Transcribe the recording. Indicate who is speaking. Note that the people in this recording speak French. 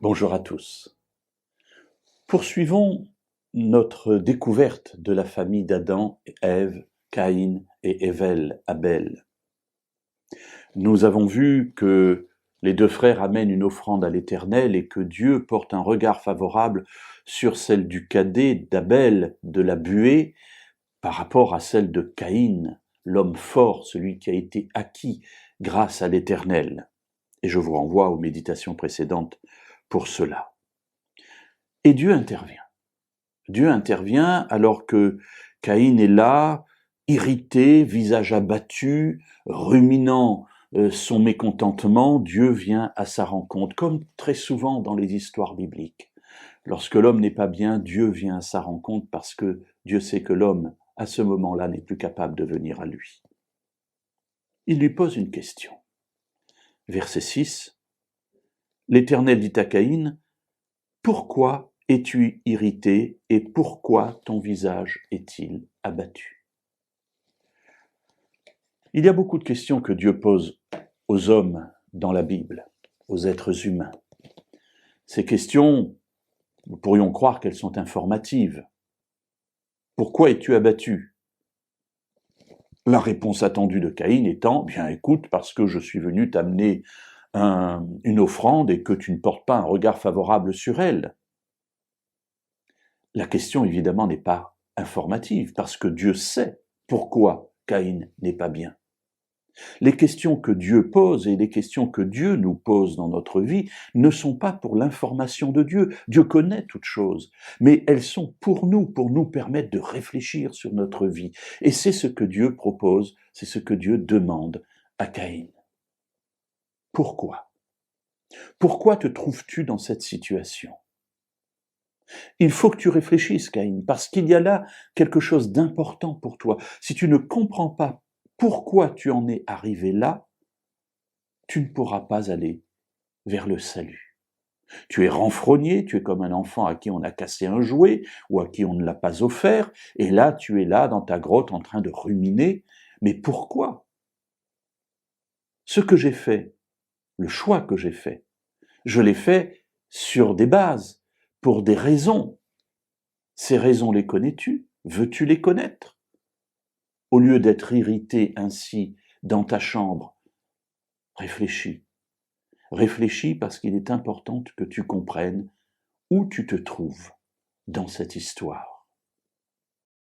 Speaker 1: Bonjour à tous. Poursuivons notre découverte de la famille d'Adam, Ève, Caïn et Ével, Abel. Nous avons vu que les deux frères amènent une offrande à l'Éternel et que Dieu porte un regard favorable sur celle du cadet d'Abel de la buée par rapport à celle de Caïn, l'homme fort, celui qui a été acquis grâce à l'Éternel. Et je vous renvoie aux méditations précédentes pour cela. Et Dieu intervient. Dieu intervient alors que Caïn est là, irrité, visage abattu, ruminant son mécontentement. Dieu vient à sa rencontre, comme très souvent dans les histoires bibliques. Lorsque l'homme n'est pas bien, Dieu vient à sa rencontre parce que Dieu sait que l'homme, à ce moment-là, n'est plus capable de venir à lui. Il lui pose une question. Verset 6. L'Éternel dit à Caïn, « Pourquoi es-tu irrité et pourquoi ton visage est-il abattu ?» Il y a beaucoup de questions que Dieu pose aux hommes dans la Bible, aux êtres humains. Ces questions, nous pourrions croire qu'elles sont informatives. Pourquoi es-tu abattu ? La réponse attendue de Caïn étant, bien écoute, parce que je suis venu t'amener une offrande et que tu ne portes pas un regard favorable sur elle. La question, évidemment, n'est pas informative, parce que Dieu sait pourquoi Caïn n'est pas bien. Les questions que Dieu pose et les questions que Dieu nous pose dans notre vie ne sont pas pour l'information de Dieu. Dieu connaît toutes choses, mais elles sont pour nous permettre de réfléchir sur notre vie. Et c'est ce que Dieu propose, c'est ce que Dieu demande à Caïn. Pourquoi ? Pourquoi te trouves-tu dans cette situation ? Il faut que tu réfléchisses, Caïn, parce qu'il y a là quelque chose d'important pour toi. Si tu ne comprends pas pourquoi tu en es arrivé là, tu ne pourras pas aller vers le salut. Tu es renfrogné, tu es comme un enfant à qui on a cassé un jouet ou à qui on ne l'a pas offert, et là tu es là dans ta grotte en train de ruminer. Mais pourquoi ? Ce que j'ai fait, le choix que j'ai fait, je l'ai fait sur des bases, pour des raisons. Ces raisons les connais-tu ? Veux-tu les connaître ? Au lieu d'être irrité ainsi dans ta chambre, réfléchis. Réfléchis parce qu'il est important que tu comprennes où tu te trouves dans cette histoire.